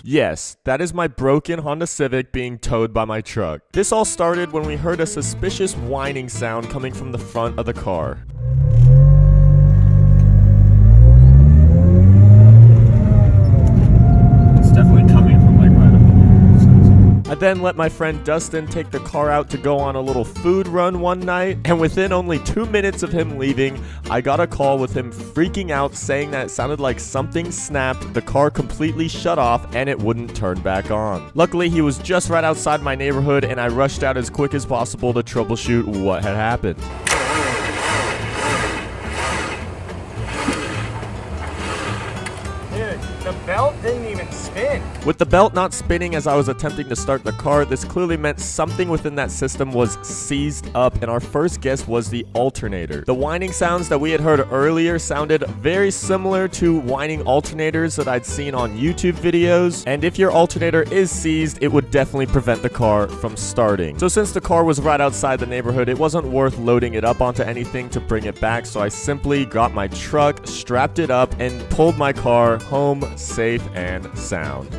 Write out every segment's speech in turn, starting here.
Yes, that is my broken Honda Civic being towed by my truck. This all started when we heard a suspicious whining sound coming from the front of the car. It's definitely coming from like right up in here. I then let my friend Dustin take the car out to go on a little food run one night, and within only 2 minutes of him leaving, I got a call with him freaking out saying that it sounded like something snapped, the car completely shut off, and it wouldn't turn back on. Luckily, he was just right outside my neighborhood, and I rushed out as quick as possible to troubleshoot what had happened. The belt didn't even spin. With the belt not spinning as I was attempting to start the car, this clearly meant something within that system was seized up, and our first guess was the alternator. The whining sounds that we had heard earlier sounded very similar to whining alternators that I'd seen on YouTube videos, and if your alternator is seized, it would definitely prevent the car from starting. So since the car was right outside the neighborhood, it wasn't worth loading it up onto anything to bring it back, so I simply got my truck, strapped it up, and pulled my car home safe and sound.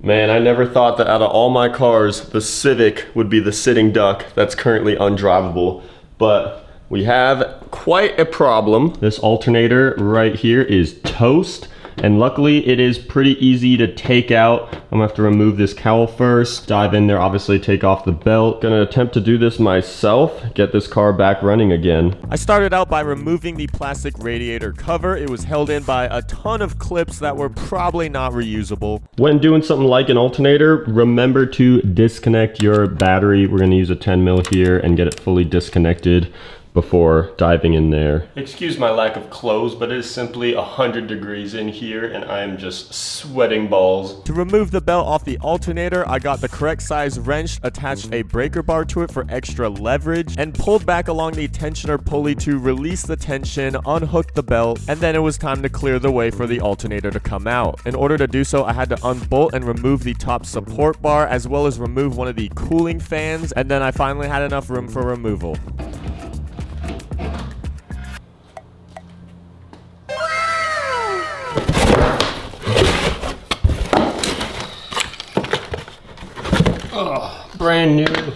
Man, I never thought that out of all my cars, the Civic would be the sitting duck that's currently undrivable. But we have quite a problem. This alternator right here is toast. And luckily it is pretty easy to take out. I'm gonna have to remove this cowl first, dive in there, obviously take off the belt. Gonna attempt to do this myself, get this car back running again. I started out by removing the plastic radiator cover. It was held in by a ton of clips that were probably not reusable. When doing something like an alternator, remember to disconnect your battery. We're gonna use a 10 mil here and get it fully disconnected before diving in there. Excuse my lack of clothes, but it is simply 100 degrees in here and I am just sweating balls. To remove the belt off the alternator, I got the correct size wrench, attached a breaker bar to it for extra leverage, and pulled back along the tensioner pulley to release the tension, unhook the belt, and then it was time to clear the way for the alternator to come out. In order to do so, I had to unbolt and remove the top support bar, as well as remove one of the cooling fans, and then I finally had enough room for removal. Brand new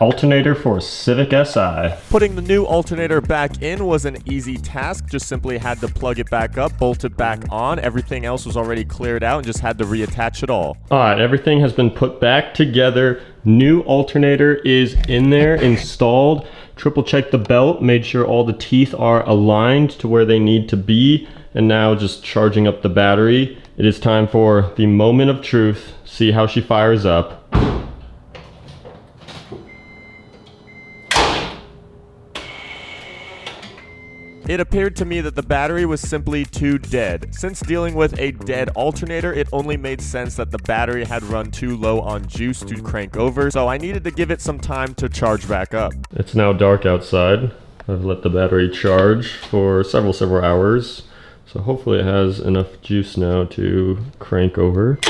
alternator for Civic Si. Putting the new alternator back in was an easy task. Just simply had to plug it back up, bolt it back on. Everything else was already cleared out and just had to reattach it all. All right, everything has been put back together. New alternator is in there, installed. Triple checked the belt, made sure all the teeth are aligned to where they need to be. And now just charging up the battery. It is time for the moment of truth. See how she fires up. It appeared to me that the battery was simply too dead. Since dealing with a dead alternator, it only made sense that the battery had run too low on juice to crank over, so I needed to give it some time to charge back up. It's now dark outside. I've let the battery charge for several hours, so hopefully it has enough juice now to crank over.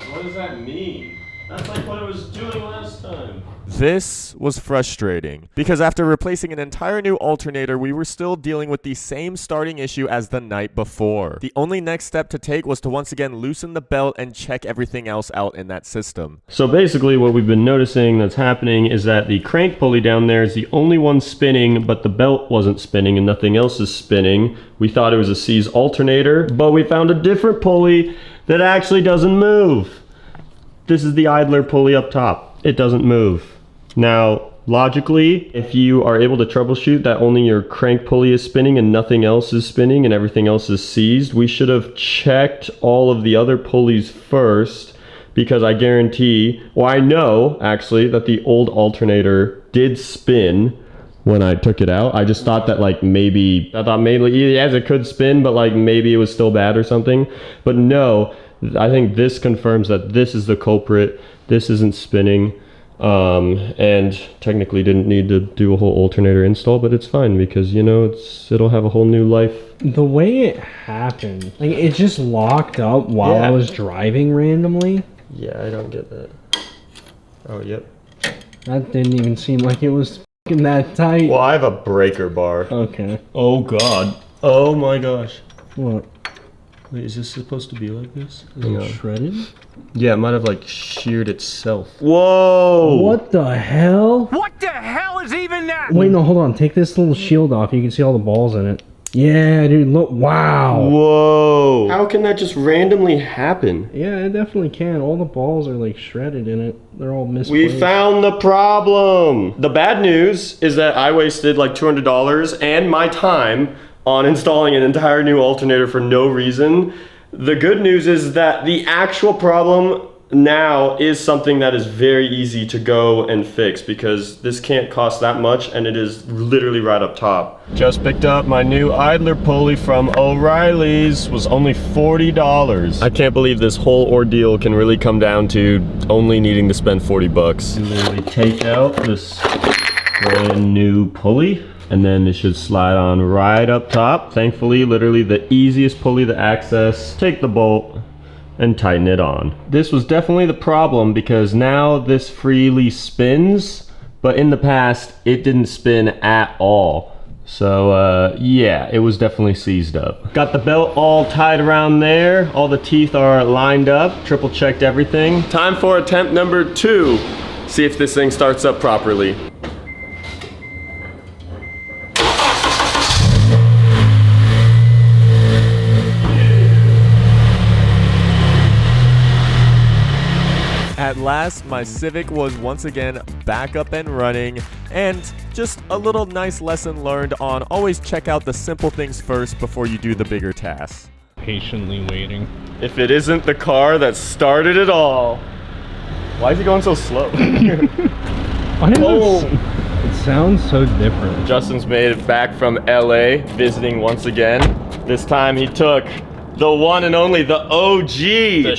What does that mean? That's like what I was doing last time. This was frustrating because after replacing an entire new alternator, we were still dealing with the same starting issue as the night before. The only next step to take was to once again loosen the belt and check everything else out in that system. So basically what we've been noticing that's happening is that the crank pulley down there is the only one spinning, but the belt wasn't spinning and nothing else is spinning. We thought it was a seized alternator, but we found a different pulley that actually doesn't move. This is the idler pulley up top. It doesn't move. Now, logically, if you are able to troubleshoot that only your crank pulley is spinning and nothing else is spinning and everything else is seized, we should have checked all of the other pulleys first, because I guarantee, well, I know actually that the old alternator did spin when I took it out. I just thought that maybe yes, it could spin, but maybe it was still bad or something. But no, I think this confirms that this is the culprit. This isn't spinning, and technically didn't need to do a whole alternator install, but it's fine because, you know, it'll have a whole new life. The way it happened, it just locked up while I was driving randomly. Yeah, I don't get that. Oh, yep. That didn't even seem like it was fucking that tight. Well, I have a breaker bar. Okay. Oh god. Oh my gosh. What? Wait, is this supposed to be like this? Shredded? Yeah, it might have like sheared itself. Whoa! What the hell? What the hell is even that? Wait, no, hold on. Take this little shield off. You can see all the balls in it. Yeah, dude, look. Wow. Whoa! How can that just randomly happen? Yeah, it definitely can. All the balls are like shredded in it. They're all misplaced. We found the problem! The bad news is that I wasted like $200 and my time on installing an entire new alternator for no reason. The good news is that the actual problem now is something that is very easy to go and fix because this can't cost that much and it is literally right up top. Just picked up my new idler pulley from O'Reilly's. Was only $40. I can't believe this whole ordeal can really come down to only needing to spend 40 bucks. And then we take out this brand new pulley. And then it should slide on right up top. Thankfully, literally the easiest pulley to access. Take the bolt and tighten it on. This was definitely the problem because now this freely spins, but in the past it didn't spin at all. So yeah, it was definitely seized up. Got the belt all tied around there. All the teeth are lined up, triple checked everything. Time for attempt number 2. See if this thing starts up properly. At last, my Civic was once again back up and running, and just a little nice lesson learned on always check out the simple things first before you do the bigger tasks. Patiently waiting. If it isn't the car that started it all. Why is he going so slow? Why does it sounds so different? Justin's made it back from LA, visiting once again. This time he took the one and only, the OG.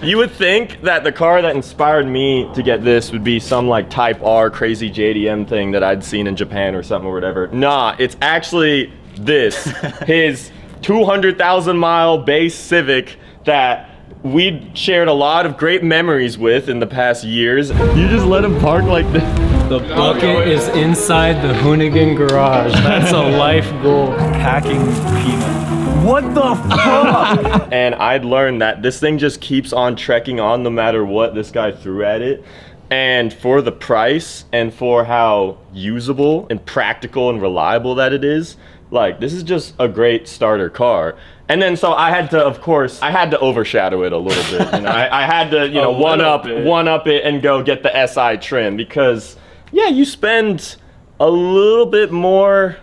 You would think that the car that inspired me to get this would be some like Type R crazy JDM thing that I'd seen in Japan or something or whatever. Nah, it's actually this, his 200,000 mile base Civic that we shared a lot of great memories with in the past years. You just let him park like this. The bucket is inside the Hoonigan garage. That's a life goal. Packing peanut. What the fuck? And I'd learned that this thing just keeps on trekking on no matter what this guy threw at it. And for the price and for how usable and practical and reliable that it is, like, this is just a great starter car. And then so I had to, of course, I had to overshadow it a little bit. You know, I had to, you know, one up it and go get the SI trim because, yeah, you spend a little bit more,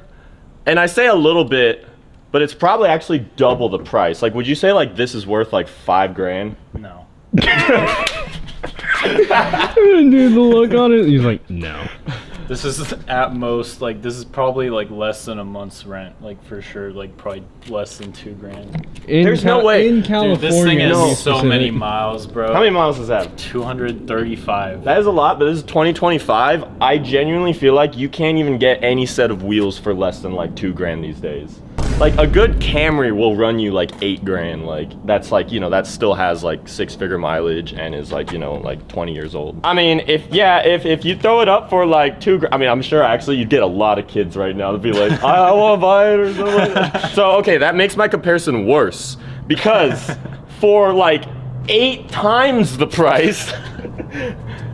and I say a little bit, but it's probably actually double the price. Like, would you say like this is worth like $5 grand? No. Dude, the look on it. He's like, no. This is at most, like, this is probably like less than a month's rent, like for sure, like probably less than $2 grand. There's no way. In California, Dude, this thing has so specific. many miles, bro. How many miles does that have? 235. That is a lot, but this is 2025. I genuinely feel like you can't even get any set of wheels for less than like $2 grand these days. Like a good Camry will run you like $8 grand. Like that's like, you know, that still has like 6-figure mileage and is like, you know, like 20 years old. I mean, if you throw it up for like $2 grand, I mean, I'm sure actually you'd get a lot of kids right now to be like, I want to buy it or something like that. So, okay, that makes my comparison worse because for like 8 times the price,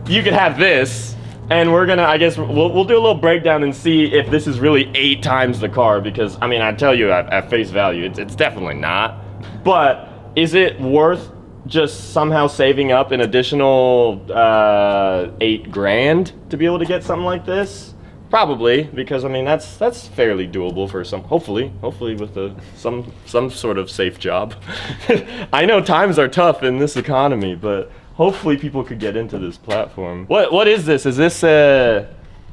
you could have this. And we're gonna, I guess, we'll do a little breakdown and see if this is really 8 times the car because, I mean, I tell you at face value, it's definitely not. But is it worth just somehow saving up an additional 8 grand to be able to get something like this? Probably, because I mean that's fairly doable for some, hopefully with some sort of safe job. I know times are tough in this economy, but hopefully people could get into this platform. What is this? Is this a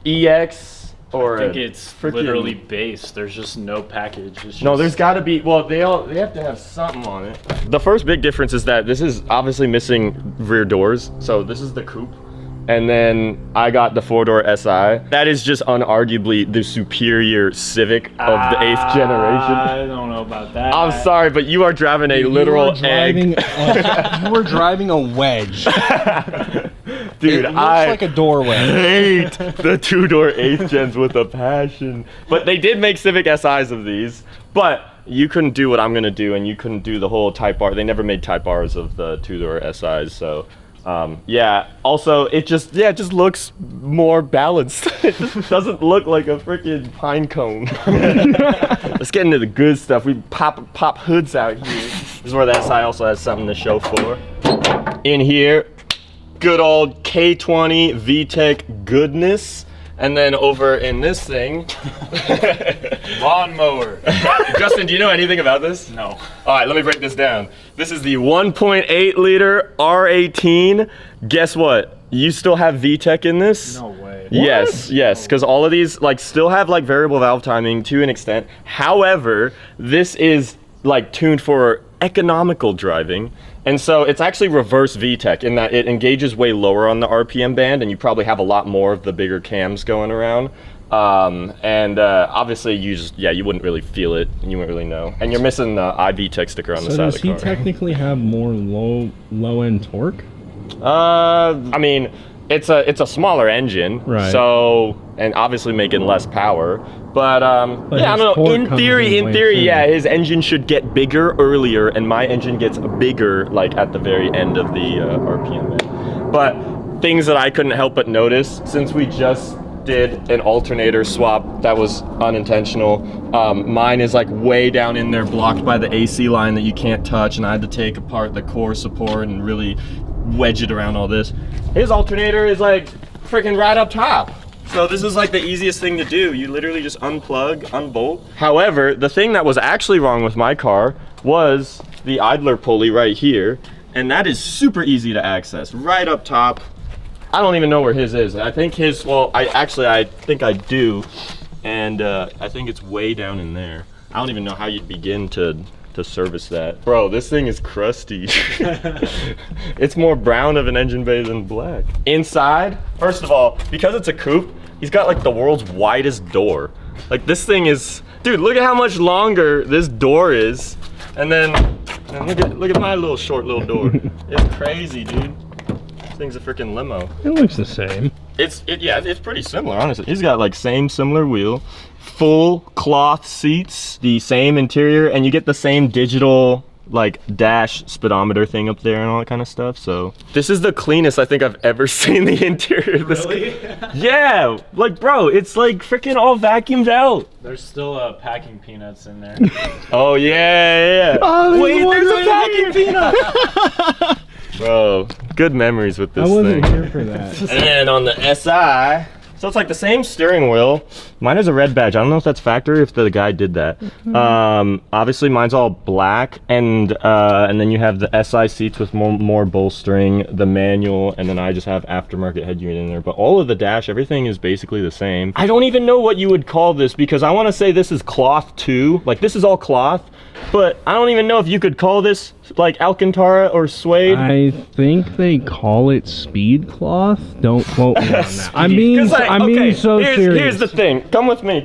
EX or I think it's literally base. There's just no package. It's just... No, there's got to be. Well, they have to have something on it. The first big difference is that this is obviously missing rear doors. So this is the coupe. and then I got the 4-door SI. That is just unarguably the superior Civic of the 8th generation. I don't know about that. I'm sorry, but you are driving a literal egg. You were driving a wedge. Dude, It looks like a doorway. hate the 2-door 8th gens with a passion. But they did make Civic SIs of these, but you couldn't do what I'm gonna do, and you couldn't do the whole Type R. They never made Type Rs of the 2-door SIs, so yeah. Also, it just looks more balanced. It just doesn't look like a freaking pine cone. Let's get into the good stuff. We pop hoods out here. This is where the SI also has something to show for. In here, good old K20 VTEC goodness. And then over in this thing, Lawnmower. Justin, do you know anything about this? No. All right, let me break this down. This is the 1.8 liter R18. Guess what? You still have VTEC in this? No way. Yes, yes, because all of these like still have like variable valve timing to an extent. However, this is like tuned for economical driving. And so it's actually reverse VTEC in that it engages way lower on the RPM band, and you probably have a lot more of the bigger cams going around. Obviously you wouldn't really feel it, and you wouldn't really know. And you're missing the iVTEC sticker on the side of the car. So does he technically have more low end torque? I mean, it's a smaller engine, right? So, and obviously making less power. But yeah, I don't know. torque In comes theory, in way yeah, sooner. his engine should get bigger earlier, and my engine gets bigger like at the very end of the RPM band. But things that I couldn't help but notice, since we just did an alternator swap that was unintentional. Mine is like way down in there, blocked by the AC line that you can't touch, and I had to take apart the core support and really wedge it around all this. His alternator is like freaking right up top. So this is like the easiest thing to do. You literally just unplug, unbolt. However, the thing that was actually wrong with my car was the idler pulley right here. And that is super easy to access, right up top. I don't even know where his is. I think his, well, I think I do. And I think it's way down in there. I don't even know how you'd begin to service that. Bro, this thing is crusty. It's more brown of an engine bay than black. Inside, first of all, because it's a coupe, he's got like the world's widest door. Like this thing is, dude, look at how much longer this door is. And then look at my short little door. It's crazy, dude. This thing's a freaking limo. It looks the same. Yeah, it's pretty similar, honestly. He's got like similar wheel, full cloth seats, the same interior, and you get the same digital like dash speedometer thing up there and all that kind of stuff. So this is the cleanest I think I've ever seen the interior of this. Really? Yeah, like bro, it's like freaking all vacuumed out. There's still packing peanuts in there. Oh yeah. Oh, wait, there's a packing peanut. Bro, good memories with this I wasn't thing. here for that. And then on the SI, so it's like the same steering wheel. Mine is a red badge. I don't know if that's factory, if the guy did that. Obviously mine's all black, and then you have the SI seats with more bolstering, the manual, and then I just have aftermarket head unit in there. But all of the dash, everything is basically the same. I don't even know what you would call this, because I want to say this is cloth too. Like this is all cloth, but I don't even know if you could call this like Alcantara or suede. I think they call it speed cloth. Don't quote me on that. I'm being so serious. Here's the thing. Come with me.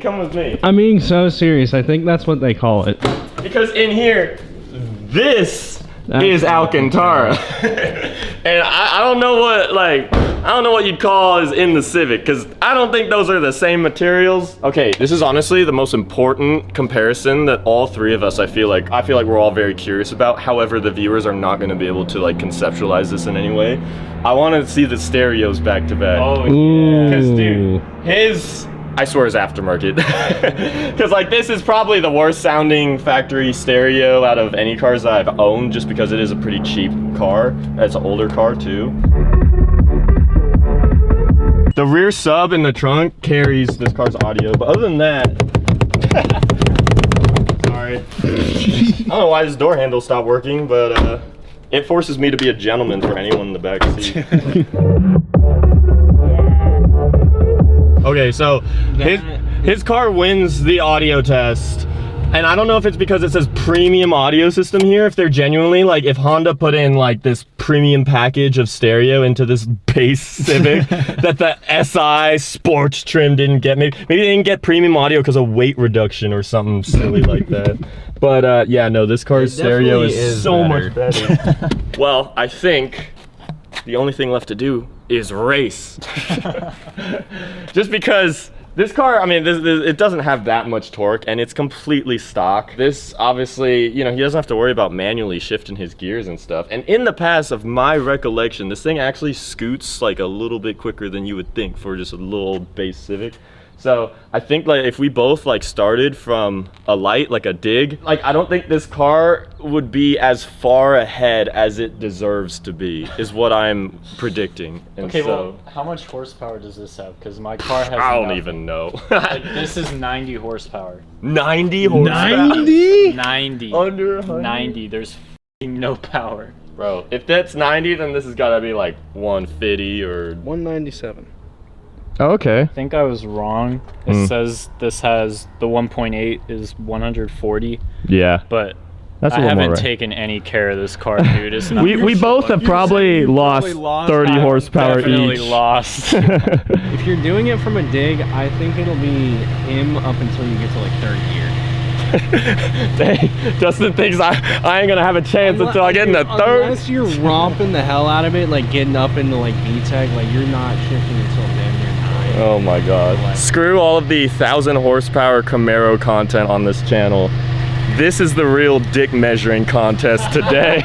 I'm being so serious. I think that's what they call it. Because in here, this is Alcantara. And I don't know what you'd call is in the Civic, because I don't think those are the same materials. Okay, this is honestly the most important comparison that all three of us I feel like we're all very curious about. However, the viewers are not going to be able to like conceptualize this in any way. I want to see the stereos back to back. Oh yeah. Because dude, his, I swear, is aftermarket. Because like this is probably the worst sounding factory stereo out of any cars that I've owned, just because it is a pretty cheap car. It's an older car too. The rear sub in the trunk carries this car's audio, but other than that, sorry. I don't know why this door handle stopped working, but it forces me to be a gentleman for anyone in the back seat. Okay, so his car wins the audio test. And I don't know if it's because it says premium audio system here, if they're genuinely, like, if Honda put in, like, this premium package of stereo into this base Civic that the SI sports trim didn't get. Maybe they didn't get premium audio because of weight reduction or something silly like that. But, yeah, no, this car's stereo is so much better. Well, I think the only thing left to do is race. Just because this car, I mean, it doesn't have that much torque and it's completely stock. This obviously, you know, he doesn't have to worry about manually shifting his gears and stuff. And in the past, of my recollection, this thing actually scoots like a little bit quicker than you would think for just a little old base Civic. So I think like if we both like started from a light, like a dig, like I don't think this car would be as far ahead as it deserves to be, is what I'm predicting. And okay, so, well, how much horsepower does this have? Because my car has I don't nothing. even know. Like, this is 90 horsepower. 90 horsepower? 90? 90. Under 100? 90. There's f***ing no power. Bro, if that's 90, then this has got to be like 150 or... 197. Oh, okay. I think I was wrong. It says this has the 1.8 is 140. Yeah. But That's I a little more haven't right. taken any care of this car, dude. It's not. We both have probably lost 30 horsepower Definitely each. lost. If you're doing it from a dig, I think it'll be him up until you get to like third gear. Dang, Justin thinks I ain't gonna have a chance until I get in the third. Unless you're romping the hell out of it, like getting up into like VTEC, like you're not shifting until damn near 9. Oh my god. Screw all of the 1,000 horsepower Camaro content on this channel. This is the real dick measuring contest today.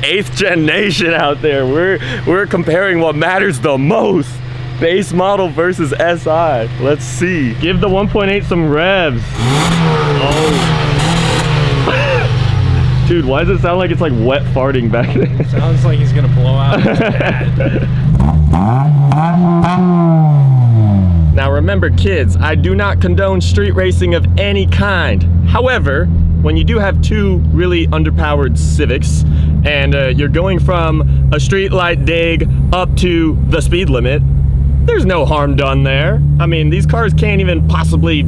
8th gen nation out there. We're comparing what matters the most. Base model versus SI. Let's see. Give the 1.8 some revs. Oh. Dude, why does it sound like it's like wet farting back there? Sounds like he's gonna blow out his dad. Now remember kids, I do not condone street racing of any kind. However, when you do have two really underpowered Civics and you're going from a street light dig up to the speed limit, there's no harm done there. I mean, these cars can't even possibly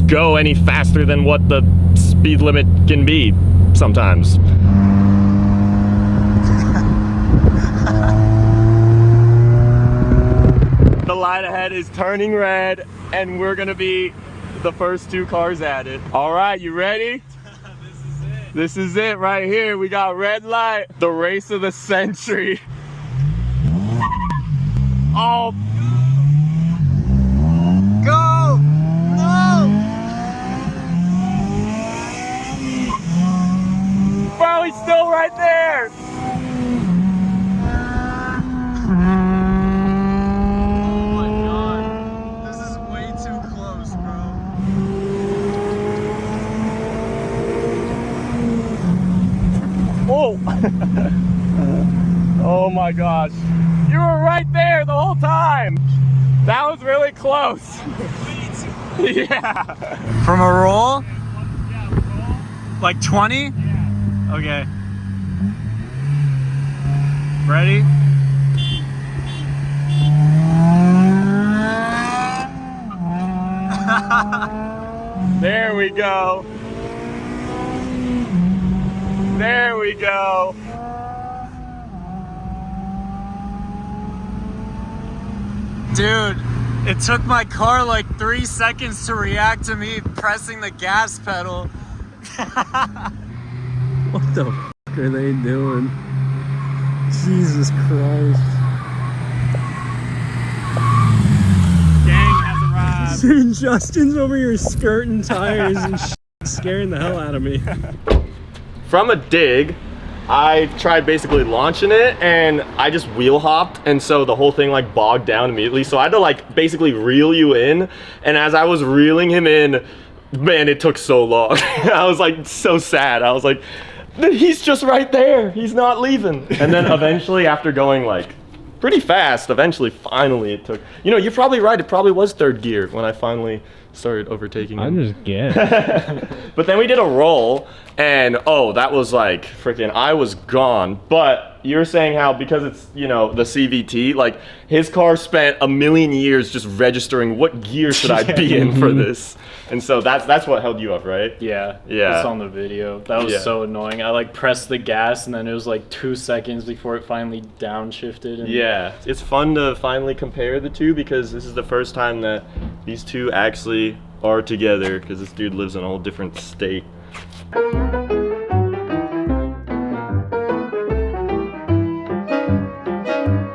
go any faster than what the speed limit can be sometimes. The light ahead is turning red and we're gonna be the first two cars at it. All right, you ready? This is it. This is it right here. We got red light, the race of the century. Oh. Go! No! Bro, he's still right there! Oh my god. This is way too close, bro. Oh! Oh my gosh. You were right there the whole time! That was really close. Yeah. From a roll? Like 20? Okay. Ready? There we go. There we go. Dude, it took my car like 3 seconds to react to me pressing the gas pedal. What the fuck are they doing? Jesus Christ. Gang has arrived. Dude, Justin's over here skirting tires and scaring the hell out of me. From a dig, I tried basically launching it and I just wheel hopped, and so the whole thing like bogged down immediately. So I had to like basically reel you in, and as I was reeling him in, man, it took so long. I was like so sad. I was like, he's just right there. He's not leaving. And then eventually, after going like pretty fast, finally it took, you know, you're probably right. It probably was third gear when I finally started overtaking him. I'm just getting. But then we did a roll, and oh, that was like freaking, I was gone. But you were saying how because it's, you know, the CVT, like his car spent a million years just registering what gear should I be in for this. And so that's what held you up, right? Yeah. Yeah. It's on the video. That was so annoying. I like pressed the gas and then it was like 2 seconds before it finally downshifted. And Yeah. It's fun to finally compare the two because this is the first time that these two actually are together because this dude lives in a whole different state.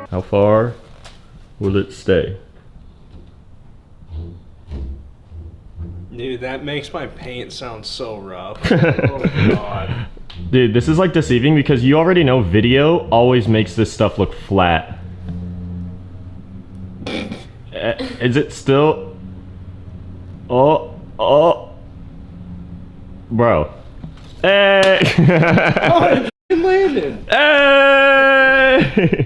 How far will it stay? Dude, that makes my paint sound so rough. Oh god. Dude, this is like deceiving because you already know video always makes this stuff look flat. Is it still? Oh. Bro. Hey! Oh, it landed! Hey!